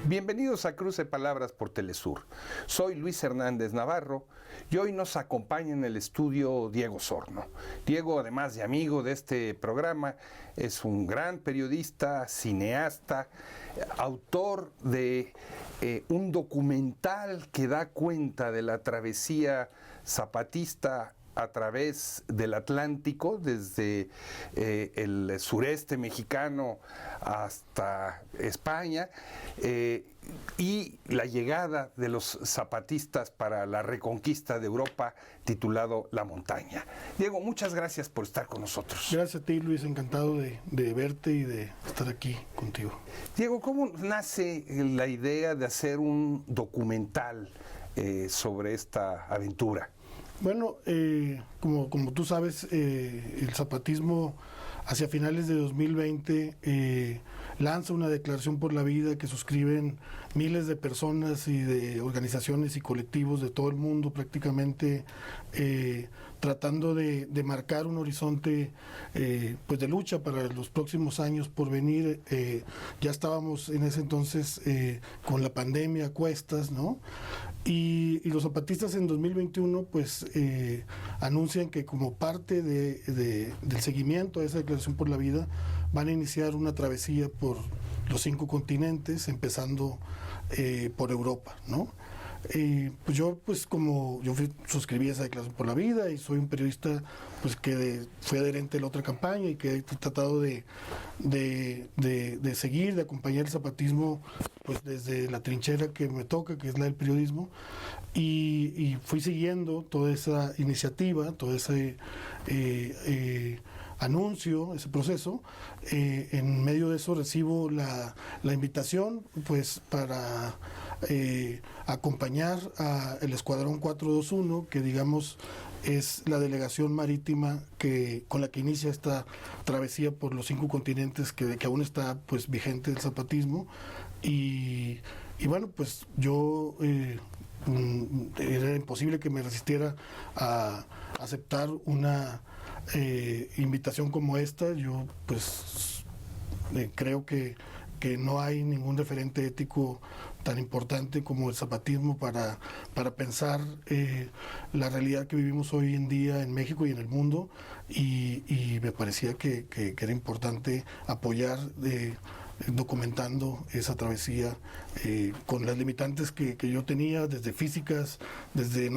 Bienvenidos a Cruce Palabras por Telesur. Soy Luis Hernández Navarro y hoy nos acompaña en el estudio Diego Sorno. Diego, además de amigo de este programa, es un gran periodista, cineasta, autor de un documental que da cuenta de la travesía zapatista a través del Atlántico, desde el sureste mexicano hasta España, y la llegada de los zapatistas para la reconquista de Europa, titulado La Montaña. Diego, muchas gracias por estar con nosotros. Gracias a ti, Luis, encantado de verte y de estar aquí contigo. Diego, ¿cómo nace la idea de hacer un documental sobre esta aventura? Bueno, como tú sabes, el zapatismo hacia finales de 2020 lanza una declaración por la vida que suscriben miles de personas y de organizaciones y colectivos de todo el mundo, prácticamente tratando de marcar un horizonte pues de lucha para los próximos años por venir. Ya estábamos en ese entonces con la pandemia a cuestas, ¿no? Y los zapatistas en 2021 pues anuncian que como parte del seguimiento a esa declaración por la vida van a iniciar una travesía por los 5 continentes, empezando por Europa, ¿no? Pues yo suscribí esa declaración por la vida y soy un periodista pues que fue adherente a la otra campaña y que he tratado de seguir, de acompañar el zapatismo pues desde la trinchera que me toca, que es la del periodismo, y fui siguiendo toda esa iniciativa, todo ese anuncio, ese proceso. En medio de eso recibo la invitación pues para acompañar al Escuadrón 421, que digamos es la delegación marítima con la que inicia esta travesía por los 5 continentes que aún está pues vigente el zapatismo. Y bueno, pues yo era imposible que me resistiera a aceptar una invitación como esta. Yo pues creo que no hay ningún referente ético tan importante como el zapatismo para pensar la realidad que vivimos hoy en día en México y en el mundo, y me parecía que era importante apoyar documentando esa travesía con las limitantes que yo tenía, desde físicas, desde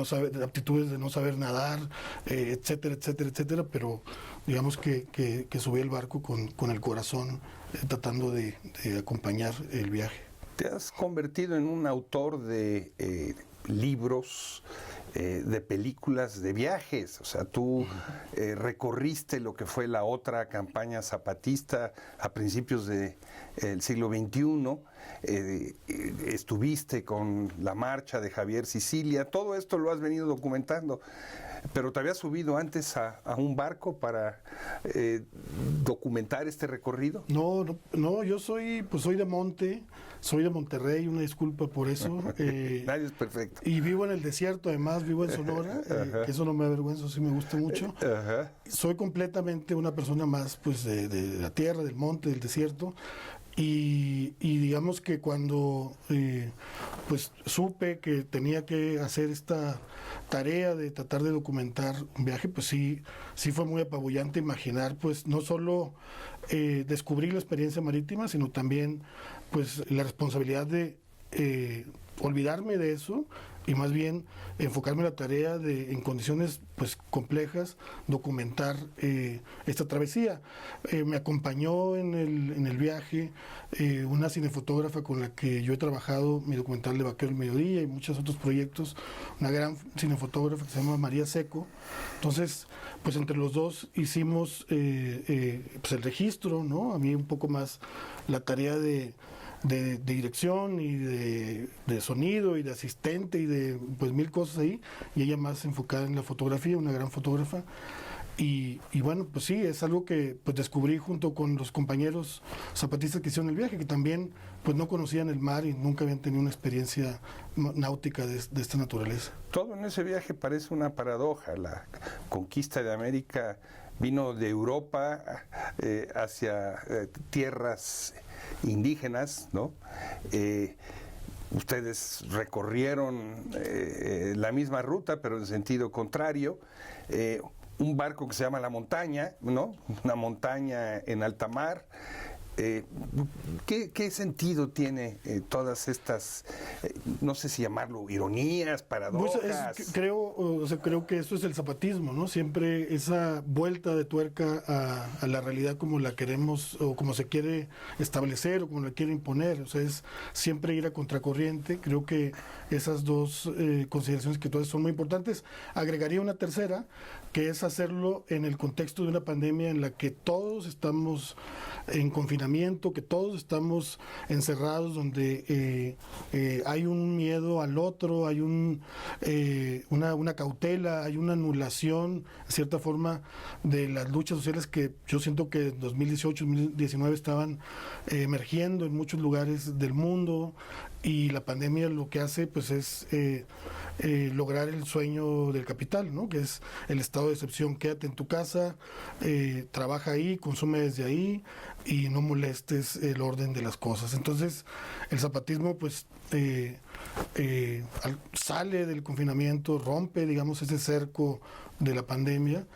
aptitudes de no saber nadar, etcétera, etcétera, etcétera, pero digamos que subí el barco con el corazón, tratando de acompañar el viaje. Te has convertido en un autor de libros, de películas, de viajes. O sea, tú recorriste lo que fue la otra campaña zapatista a principios del siglo XXI, estuviste con la marcha de Javier Sicilia, todo esto lo has venido documentando, pero ¿te habías subido antes a un barco para documentar este recorrido? No, yo soy de monte, soy de Monterrey, una disculpa por eso. Nadie es perfecto. Y vivo en el desierto, además vivo en Sonora, que eso no me avergüenza, sí me gusta mucho. Soy completamente una persona más pues de la tierra, del monte, del desierto. Y digamos que cuando pues supe que tenía que hacer esta tarea de tratar de documentar un viaje, pues sí fue muy apabullante imaginar pues no solo descubrir la experiencia marítima, sino también pues la responsabilidad de olvidarme de eso y más bien enfocarme en la tarea de, en condiciones pues complejas, documentar esta travesía. Me acompañó en el viaje una cinefotógrafa con la que yo he trabajado mi documental de Vaquero del Mediodía y muchos otros proyectos, una gran cinefotógrafa que se llama María Seco. Entonces, pues entre los dos hicimos pues el registro, ¿no? A mí un poco más la tarea de dirección y de sonido y de asistente y de pues 1000 cosas ahí, y ella más enfocada en la fotografía, una gran fotógrafa. Y bueno, pues sí, es algo que pues descubrí junto con los compañeros zapatistas que hicieron el viaje, que también pues no conocían el mar y nunca habían tenido una experiencia náutica de esta naturaleza. Todo en ese viaje parece una paradoja. La conquista de América vino de Europa hacia tierras indígenas, ¿no? Ustedes recorrieron la misma ruta, pero en sentido contrario. Un barco que se llama La Montaña, ¿no? Una montaña en alta mar. ¿Qué sentido tiene todas estas, no sé si llamarlo ironías, paradojas? Creo que eso es el zapatismo, ¿no? Siempre esa vuelta de tuerca a la realidad como la queremos o como se quiere establecer o como la quiere imponer. O sea, es siempre ir a contracorriente. Creo que esas dos consideraciones que todas son muy importantes. Agregaría una tercera, que es hacerlo en el contexto de una pandemia en la que todos estamos en confinamiento, que todos estamos encerrados, donde hay un miedo al otro, hay una cautela, hay una anulación, de cierta forma, de las luchas sociales que yo siento que en 2018, 2019 estaban emergiendo en muchos lugares del mundo, y la pandemia lo que hace pues es lograr el sueño del capital, ¿no? Que es el estado de excepción. Quédate en tu casa, trabaja ahí, consume desde ahí y no molestes el orden de las cosas. Entonces el zapatismo pues sale del confinamiento, rompe, digamos, ese cerco de la pandemia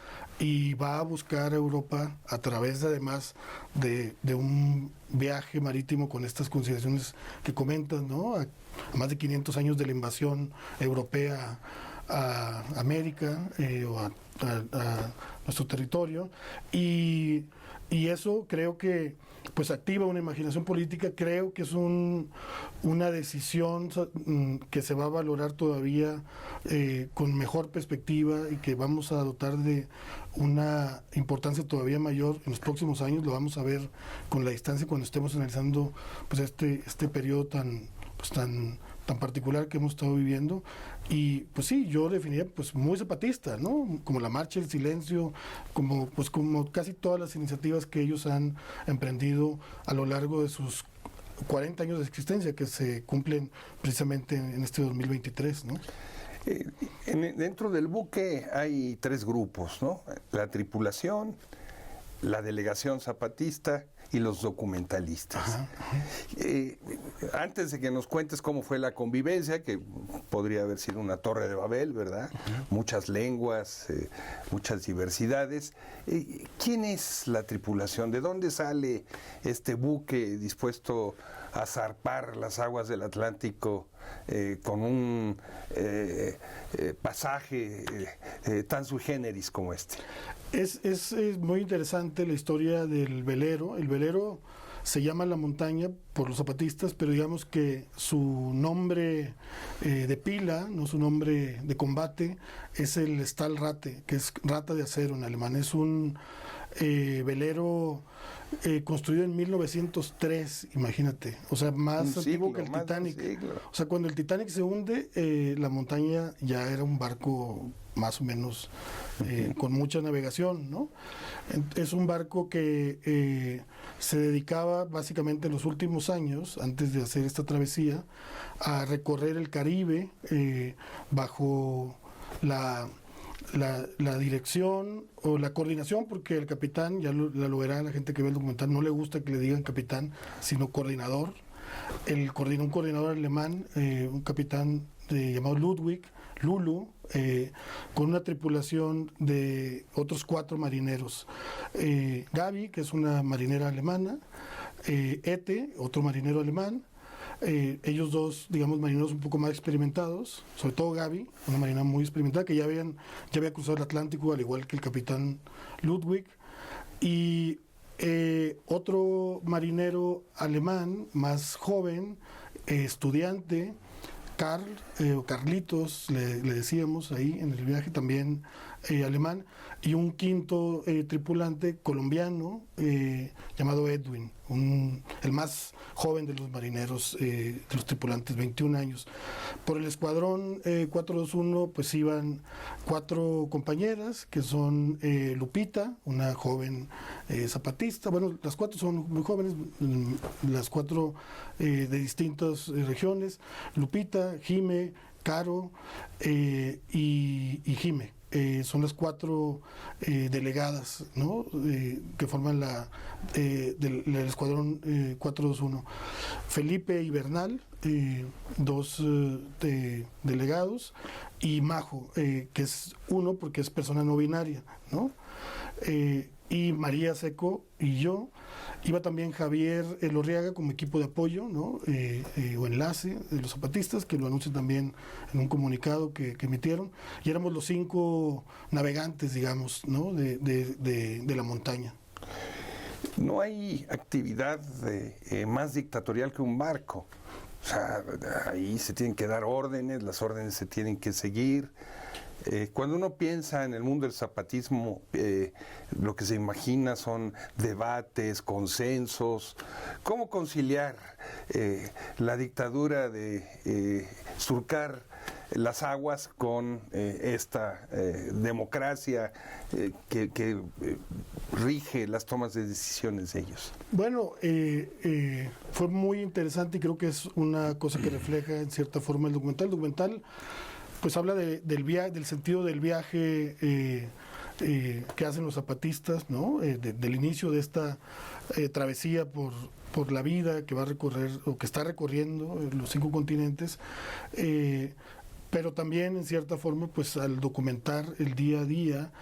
y va a buscar a Europa a través además de un viaje marítimo con estas consideraciones que comentas, ¿no? A más de 500 años de la invasión europea a América o a nuestro territorio, y eso creo que pues activa una imaginación política. Creo que es una decisión que se va a valorar todavía con mejor perspectiva y que vamos a dotar de una importancia todavía mayor en los próximos años. Lo vamos a ver con la distancia cuando estemos analizando pues este periodo tan particular que hemos estado viviendo. Y pues sí, yo definiría pues muy zapatista, ¿no? Como la Marcha del Silencio, como casi todas las iniciativas que ellos han emprendido a lo largo de sus 40 años de existencia, que se cumplen precisamente en este 2023, ¿no? Dentro del buque hay 3 grupos, ¿no? La tripulación, la delegación zapatista y los documentalistas. Ajá, ajá. Antes de que nos cuentes cómo fue la convivencia, que podría haber sido una torre de Babel, ¿verdad? Ajá. Muchas lenguas, muchas diversidades. ¿Quién es la tripulación? ¿De dónde sale este buque dispuesto a zarpar las aguas del Atlántico con un pasaje tan sui generis como este? Es muy interesante la historia del velero. El velero se llama La Montaña por los zapatistas, pero digamos que su nombre de pila, no su nombre de combate, es el Stahlrate, que es rata de acero en alemán. Es un velero construido en 1903, imagínate, o sea, más antiguo que el Titanic. O sea, cuando el Titanic se hunde, La Montaña ya era un barco más o menos con mucha navegación, ¿no? Es un barco que se dedicaba básicamente en los últimos años, antes de hacer esta travesía, a recorrer el Caribe bajo la dirección o la coordinación, porque el capitán, ya lo verá la gente que ve el documental, no le gusta que le digan capitán, sino coordinador. Un coordinador alemán, un capitán llamado Lulu, con una tripulación de otros 4 marineros. Gaby, que es una marinera alemana, Ete, otro marinero alemán, ellos dos, digamos, marineros un poco más experimentados, sobre todo Gaby, una marinera muy experimentada, que ya había cruzado el Atlántico, al igual que el capitán Ludwig, y otro marinero alemán, más joven, estudiante, Carlitos, le decíamos ahí en el viaje, también alemán, y un quinto tripulante colombiano llamado Edwin, el más joven de los marineros, de los tripulantes, 21 años. Por el escuadrón 421 pues iban 4 compañeras, que son Lupita, una joven zapatista. Bueno, las 4 son muy jóvenes, las 4 de distintas regiones: Lupita, Jime, Caro y Jime. son las 4 delegadas, ¿no? Que forman el escuadrón 421. Felipe y Bernal, 2 delegados, y Majo, que es 1 porque es persona no binaria, ¿no? Y María Seco y yo. Iba también Javier Elorriaga como equipo de apoyo, ¿no? O enlace de los zapatistas, que lo anuncian también en un comunicado que emitieron. Y éramos los 5 navegantes, digamos, ¿no? de la montaña. No hay actividad más dictatorial que un barco. O sea, ahí se tienen que dar órdenes, las órdenes se tienen que seguir. Cuando uno piensa en el mundo del zapatismo, lo que se imagina son debates, consensos. ¿Cómo conciliar la dictadura de surcar las aguas con esta democracia que rige las tomas de decisiones de ellos? Bueno, fue muy interesante y creo que es una cosa que refleja en cierta forma el documental. El documental pues habla del sentido del viaje que hacen los zapatistas, ¿no? Del inicio de esta travesía por la vida que va a recorrer o que está recorriendo los 5 continentes. Pero también en cierta forma pues al documentar el día a día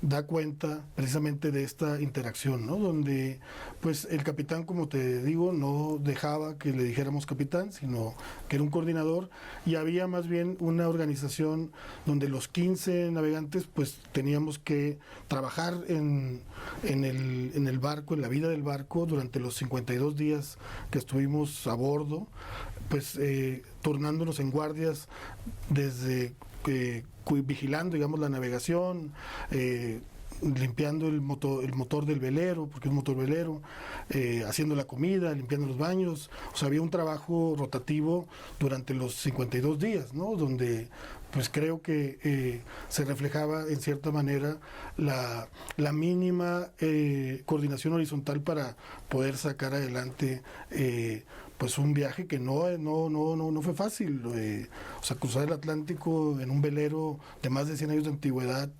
da cuenta precisamente de esta interacción, ¿no? Donde pues el capitán, como te digo, no dejaba que le dijéramos capitán, sino que era un coordinador, y había más bien una organización donde los 15 navegantes pues teníamos que trabajar en el barco, en la vida del barco durante los 52 días que estuvimos a bordo, pues turnándonos en guardias desde vigilando, digamos, la navegación, limpiando el motor del velero, porque es un motor velero, haciendo la comida, limpiando los baños. O sea, había un trabajo rotativo durante los 52 días, ¿no? Donde pues creo que se reflejaba en cierta manera la mínima coordinación horizontal para poder sacar adelante pues un viaje que no fue fácil. O sea, cruzar el Atlántico en un velero de más de 100 años de antigüedad,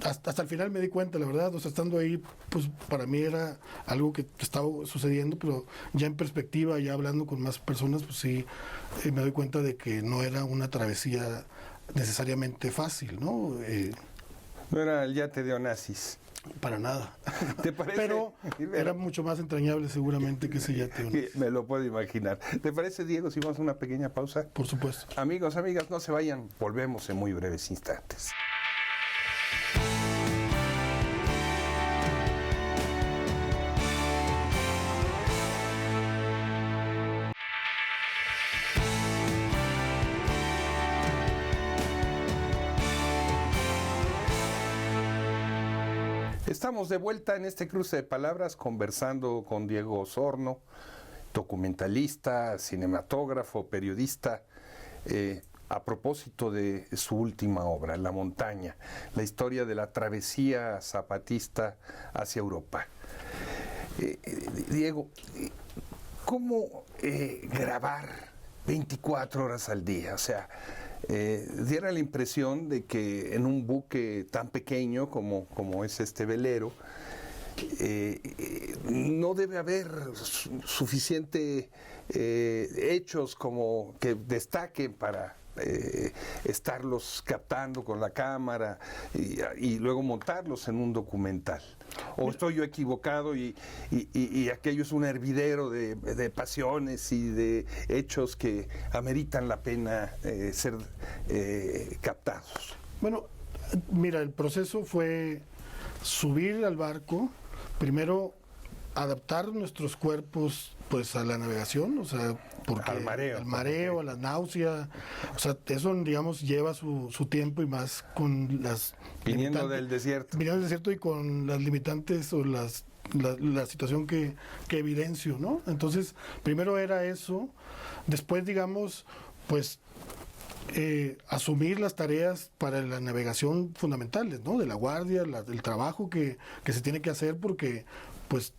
hasta el final me di cuenta, la verdad, o sea, estando ahí, pues para mí era algo que estaba sucediendo, pero ya en perspectiva, ya hablando con más personas, pues sí, me doy cuenta de que no era una travesía necesariamente fácil, ¿no? No era el yate de Onassis. Para nada. ¿Te parece? Pero era mucho más entrañable seguramente que ese yate de Onassis. Me lo puedo imaginar. ¿Te parece, Diego, si vamos a una pequeña pausa? Por supuesto. Amigos, amigas, no se vayan, volvemos en muy breves instantes. Estamos de vuelta en este cruce de palabras conversando con Diego Osorno, documentalista, cinematógrafo, periodista, a propósito de su última obra, La Montaña, la historia de la travesía zapatista hacia Europa. Diego, ¿cómo grabar 24 horas al día? O sea, diera la impresión de que en un buque tan pequeño como es este velero, no debe haber suficiente hechos como que destaquen para estarlos captando con la cámara y luego montarlos en un documental. ¿O estoy yo equivocado y aquello es un hervidero de pasiones y de hechos que ameritan la pena ser captados? Bueno, mira, el proceso fue subir al barco, primero adaptar nuestros cuerpos pues a la navegación, o sea, porque al mareo, a la náusea, o sea, eso digamos lleva su tiempo, y más con las viniendo del desierto y con las limitantes o la situación que evidencio, ¿no? Entonces, primero era eso, después digamos, pues asumir las tareas para la navegación fundamentales, ¿no? De la guardia, del trabajo que se tiene que hacer, porque pues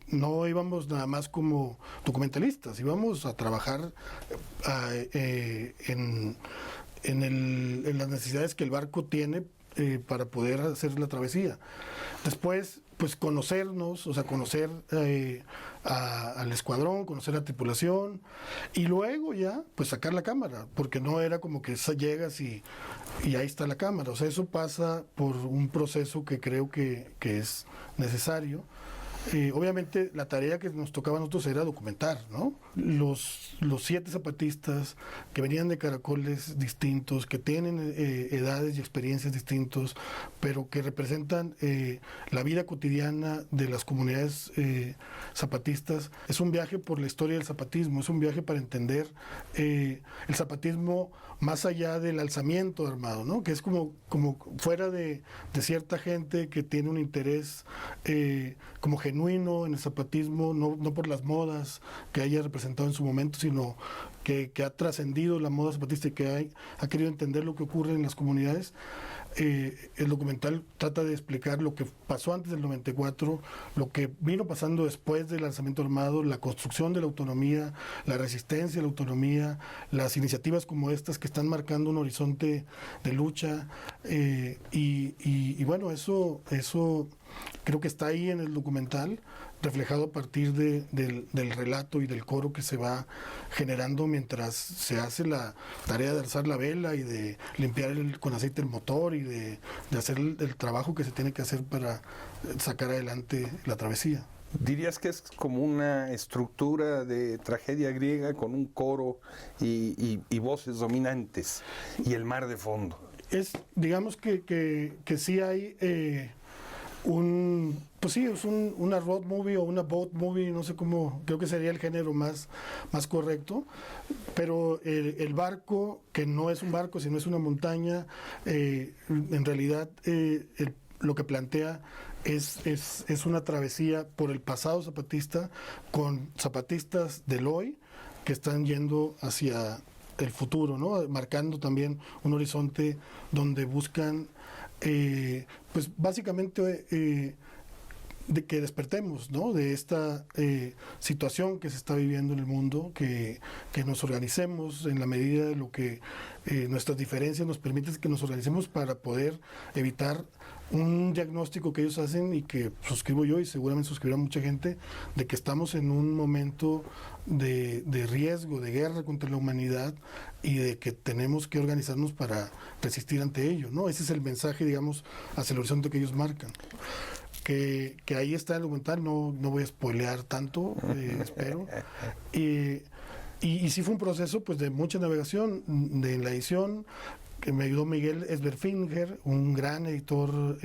no íbamos nada más como documentalistas, íbamos a trabajar en las necesidades que el barco tiene para poder hacer la travesía. Después, pues conocernos, o sea, conocer al escuadrón, conocer la tripulación y luego ya, pues sacar la cámara, porque no era como que llegas y ahí está la cámara. O sea, eso pasa por un proceso que creo que es necesario. Obviamente la tarea que nos tocaba a nosotros era documentar, ¿no? Los 7 zapatistas que venían de caracoles distintos, que tienen edades y experiencias distintos, pero que representan la vida cotidiana de las comunidades zapatistas. Es un viaje por la historia del zapatismo, es un viaje para entender el zapatismo más allá del alzamiento armado, ¿no? Que es como fuera de cierta gente que tiene un interés como genuino en el zapatismo, no por las modas que haya representado en su momento, sino que ha trascendido la moda zapatista y que ha querido entender lo que ocurre en las comunidades. El documental trata de explicar lo que pasó antes del 94, lo que vino pasando después del lanzamiento armado, la construcción de la autonomía, la resistencia a la autonomía, las iniciativas como estas que están marcando un horizonte de lucha. Y bueno, eso creo que está ahí en el documental, reflejado a partir del relato y del coro que se va generando mientras se hace la tarea de alzar la vela y de limpiar con aceite el motor y de hacer el trabajo que se tiene que hacer para sacar adelante la travesía. ¿Dirías que es como una estructura de tragedia griega con un coro y voces dominantes y el mar de fondo? Digamos que sí hay es una road movie o una boat movie, no sé cómo, creo que sería el género más correcto, pero el barco, que no es un barco, sino es una montaña, en realidad lo que plantea es una travesía por el pasado zapatista con zapatistas del hoy que están yendo hacia el futuro, ¿no? Marcando también un horizonte donde buscan pues básicamente de que despertemos, ¿no? De esta situación que se está viviendo en el mundo, que nos organicemos en la medida de lo que nuestras diferencias nos permiten, que nos organicemos para poder evitar un diagnóstico que ellos hacen y que suscribo yo y seguramente suscribirá mucha gente, de que estamos en un momento de riesgo, de guerra contra la humanidad y de que tenemos que organizarnos para resistir ante ello, ¿no? Ese es el mensaje, digamos, hacia el horizonte que ellos marcan. Que ahí está el documental, no voy a spoilear tanto, espero. Y sí fue un proceso pues de mucha navegación en la edición, que me ayudó Miguel Esberfinger, un gran editor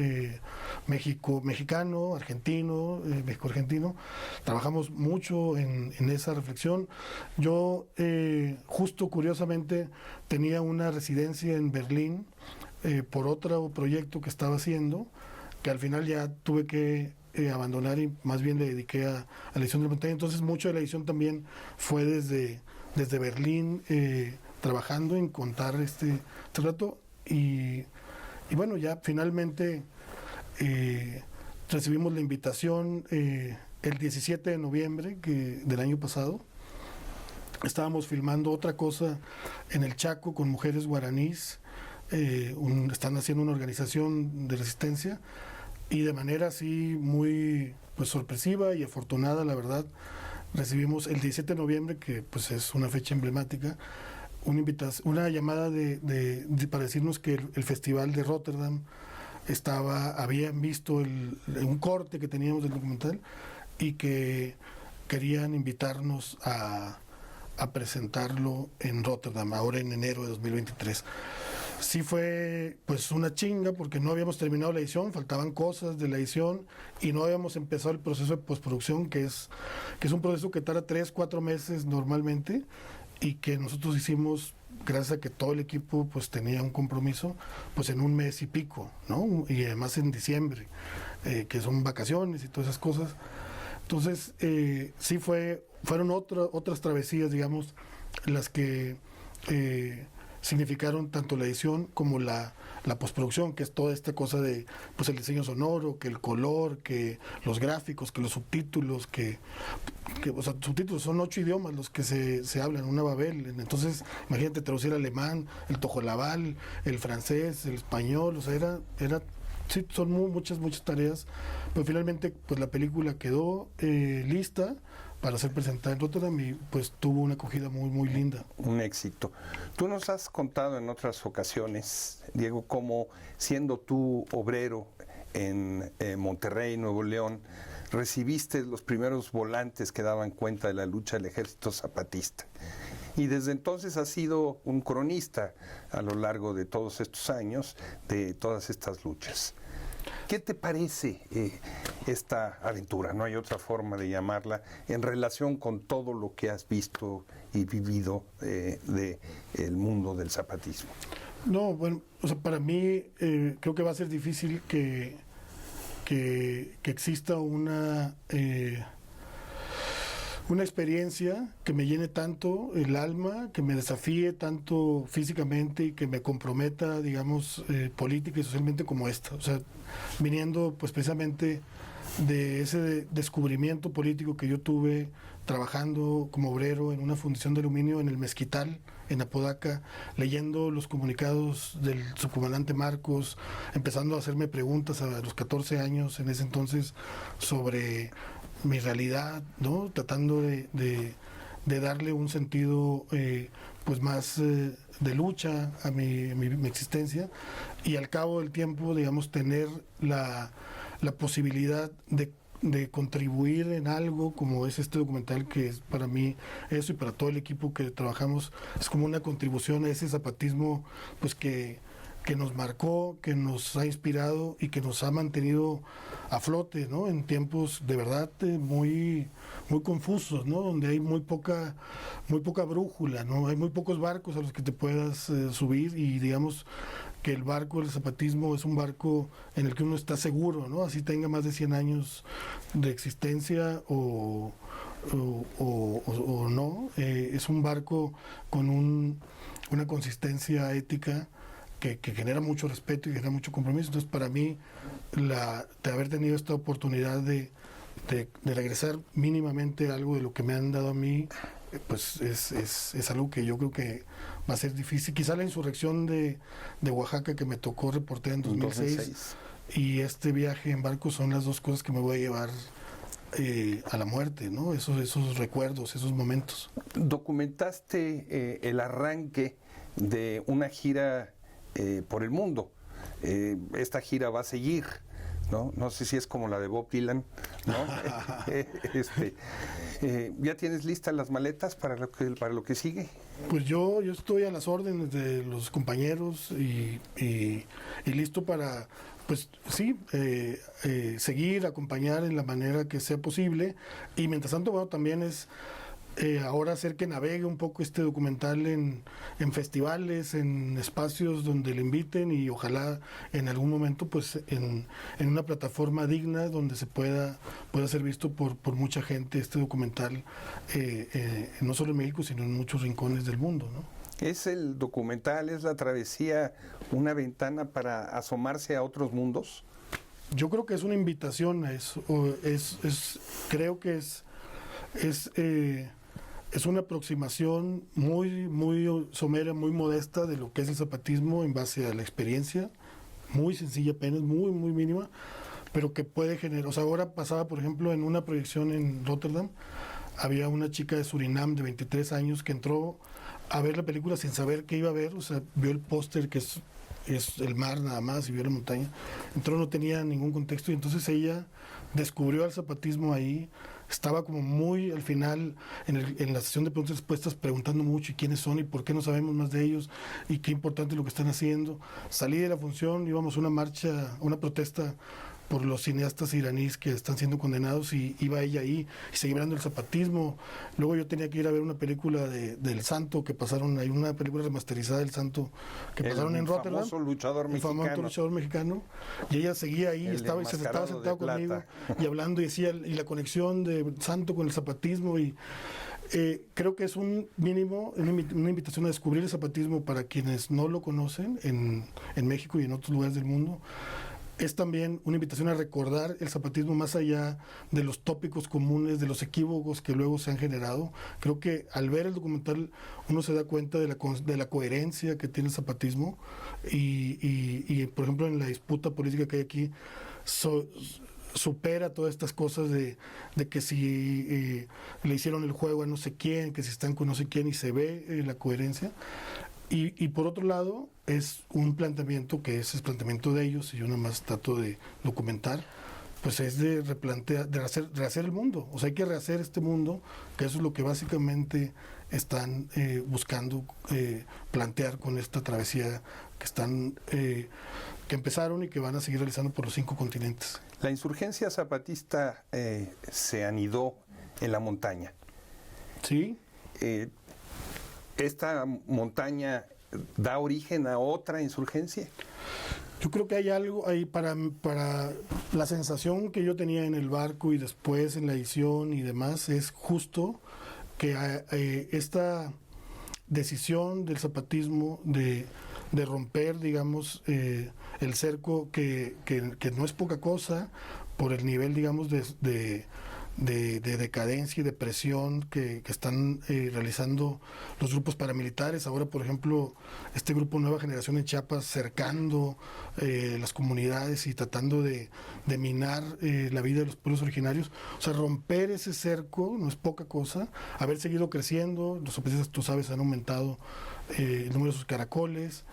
mexicano, México-argentino. Trabajamos mucho en esa reflexión. Yo, justo curiosamente, tenía una residencia en Berlín por otro proyecto que estaba haciendo, que al final ya tuve que abandonar y más bien le dediqué a la edición de la montaña. Entonces mucho de la edición también fue desde Berlín, trabajando en contar este relato y bueno, ya finalmente recibimos la invitación el 17 de noviembre del año pasado. Estábamos filmando otra cosa en el Chaco con mujeres guaraníes, están haciendo una organización de resistencia y de manera así muy pues sorpresiva y afortunada, la verdad, recibimos el 17 de noviembre, que pues es una fecha emblemática, una llamada para decirnos que el Festival de Rotterdam habían visto un corte que teníamos del documental y que querían invitarnos a presentarlo en Rotterdam, ahora en enero de 2023. Sí fue pues una chinga porque no habíamos terminado la edición, faltaban cosas de la edición y no habíamos empezado el proceso de postproducción, que es un proceso que tarda 3-4 meses normalmente y que nosotros hicimos gracias a que todo el equipo pues tenía un compromiso pues en un mes y pico, ¿no? Y además en diciembre, que son vacaciones y todas esas cosas. Entonces sí fueron otras travesías, digamos, las que significaron tanto la edición como la la postproducción, que es toda esta cosa de pues el diseño sonoro, que el color, que los gráficos, que los subtítulos, o sea, subtítulos son 8 idiomas los que se hablan, una Babel. Entonces, imagínate traducir el alemán, el tojolabal, el francés, el español, o sea, sí, son muchas tareas, pero finalmente pues la película quedó lista para ser presentada en Rotterdam y pues tuvo una acogida muy linda. Un éxito. Tú nos has contado en otras ocasiones, Diego, cómo siendo tú obrero en Monterrey, Nuevo León, recibiste los primeros volantes que daban cuenta de la lucha del Ejército Zapatista. Y desde entonces has sido un cronista a lo largo de todos estos años de todas estas luchas. ¿Qué te parece esta aventura? No hay otra forma de llamarla en relación con todo lo que has visto y vivido del mundo del zapatismo. No, bueno, o sea, para mí creo que va a ser difícil que exista una experiencia que me llene tanto el alma, que me desafíe tanto físicamente y que me comprometa, digamos, política y socialmente como esta. O sea, viniendo pues precisamente de ese descubrimiento político que yo tuve trabajando como obrero en una fundición de aluminio en el Mezquital, en Apodaca, leyendo los comunicados del subcomandante Marcos, empezando a hacerme preguntas a los 14 años en ese entonces sobre mi realidad, ¿no? Tratando de darle un sentido pues más de lucha a mi existencia, y al cabo del tiempo, digamos, tener la posibilidad de contribuir en algo como es este documental, que es para mí eso y para todo el equipo que trabajamos, es como una contribución a ese zapatismo pues que nos marcó, que nos ha inspirado y que nos ha mantenido a flote, ¿no? En tiempos de verdad muy confusos, ¿no? Donde hay muy poca brújula, ¿no? Hay muy pocos barcos a los que te puedas subir, y digamos que el barco del zapatismo es un barco en el que uno está seguro, ¿no? Así tenga más de 100 años de existencia o no, es un barco con una consistencia ética que genera mucho respeto y genera mucho compromiso. Entonces, para mí, de haber tenido esta oportunidad de regresar mínimamente algo de lo que me han dado a mí, pues es algo que yo creo que va a ser difícil. Quizá la insurrección de Oaxaca, que me tocó reportear en 2006, y este viaje en barco son las dos cosas que me voy a llevar a la muerte, ¿no? Esos recuerdos, esos momentos. Documentaste el arranque de una gira por el mundo. Esta gira va a seguir, ¿no? No sé si es como la de Bob Dylan, ¿no? ¿Ya tienes listas las maletas para lo que sigue? Pues yo estoy a las órdenes de los compañeros y listo para, pues sí, seguir, acompañar en la manera que sea posible. Y mientras tanto, bueno, también es ahora hacer que navegue un poco este documental en festivales, en espacios donde le inviten, y ojalá en algún momento pues en una plataforma digna donde se pueda ser visto por mucha gente este documental, no solo en México sino en muchos rincones del mundo, ¿no? ¿Es el documental, es la travesía, una ventana para asomarse a otros mundos? Yo creo que es una invitación a eso. Creo que es una aproximación muy somera, muy modesta de lo que es el zapatismo en base a la experiencia, muy sencilla apenas, muy mínima, pero que puede generar. O sea, ahora pasaba, por ejemplo, en una proyección en Rotterdam, había una chica de Surinam de 23 años que entró a ver la película sin saber qué iba a ver. O sea, vio el póster, que es el mar nada más, y vio la montaña. Entró, no tenía ningún contexto, y entonces ella descubrió al zapatismo ahí. Estaba como muy al final en la sesión de preguntas y respuestas preguntando mucho, y quiénes son y por qué no sabemos más de ellos y qué importante es lo que están haciendo. Salí de la función, íbamos a una marcha, una protesta por los cineastas iraníes que están siendo condenados, y iba ella ahí y seguía hablando del zapatismo. Luego yo tenía que ir a ver una película del Santo que pasaron, hay una película remasterizada del Santo que pasaron en Rotterdam, el famoso luchador mexicano, y ella seguía ahí, se estaba sentado conmigo y hablando, y decía, y la conexión de Santo con el zapatismo, y Creo que es un mínimo, una invitación a descubrir el zapatismo para quienes no lo conocen en México y en otros lugares del mundo. Es también una invitación a recordar el zapatismo más allá de los tópicos comunes, de los equívocos que luego se han generado. Creo que al ver el documental uno se da cuenta de la coherencia que tiene el zapatismo y, por ejemplo, en la disputa política que hay aquí, supera todas estas cosas de que si le hicieron el juego a no sé quién, que si están con no sé quién, y se ve la coherencia. Y por otro lado, es un planteamiento que es el planteamiento de ellos, y yo nada más trato de documentar, pues es de replantear, de rehacer el mundo. O sea, hay que rehacer este mundo, que eso es lo que básicamente están buscando plantear con esta travesía que empezaron y que van a seguir realizando por los 5 continentes. La insurgencia zapatista se anidó en la montaña. Sí. ¿Esta montaña da origen a otra insurgencia? Yo creo que hay algo ahí para la sensación que yo tenía en el barco y después en la edición y demás, es justo que esta decisión del zapatismo de romper, digamos, el cerco que no es poca cosa por el nivel, digamos, de decadencia y de presión que están realizando los grupos paramilitares. Ahora, por ejemplo, este grupo Nueva Generación en Chiapas cercando las comunidades y tratando de minar la vida de los pueblos originarios. O sea, romper ese cerco no es poca cosa. Haber seguido creciendo, los zapatistas, tú sabes, han aumentado el número de sus caracoles,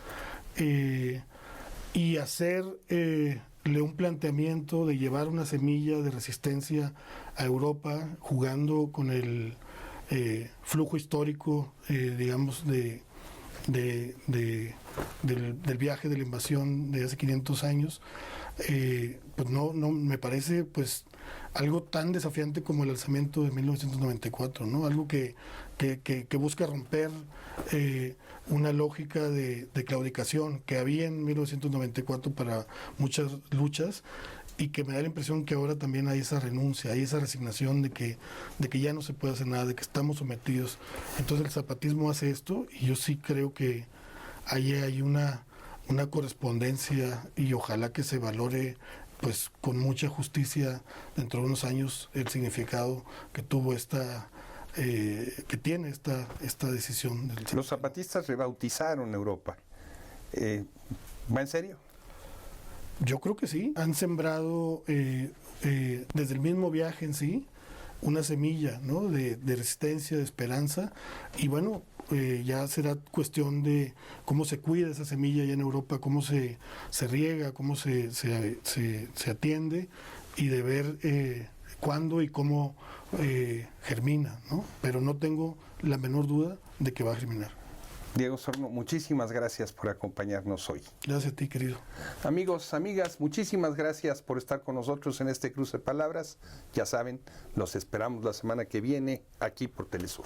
y hacerle un planteamiento de llevar una semilla de resistencia a Europa, jugando con el flujo histórico, digamos, del viaje de la invasión de hace 500 años, pues no me parece pues algo tan desafiante como el alzamiento de 1994, ¿no? Algo que busca romper una lógica de claudicación que había en 1994 para muchas luchas, y que me da la impresión que ahora también hay esa renuncia, hay esa resignación de que ya no se puede hacer nada, de que estamos sometidos. Entonces el zapatismo hace esto, y yo sí creo que ahí hay una correspondencia, y ojalá que se valore pues con mucha justicia dentro de unos años el significado que tuvo que tiene esta decisión. Los zapatistas rebautizaron Europa. ¿Va en serio? Yo creo que sí. Han sembrado desde el mismo viaje en sí una semilla, ¿no? de resistencia, de esperanza, y bueno, ya será cuestión de cómo se cuida esa semilla allá en Europa, cómo se riega, cómo se atiende, y de ver cuándo y cómo germina, ¿no? Pero no tengo la menor duda de que va a germinar. Diego Osorno, muchísimas gracias por acompañarnos hoy. Gracias a ti, querido. Amigos, amigas, muchísimas gracias por estar con nosotros en este cruce de palabras. Ya saben, los esperamos la semana que viene aquí por Telesur.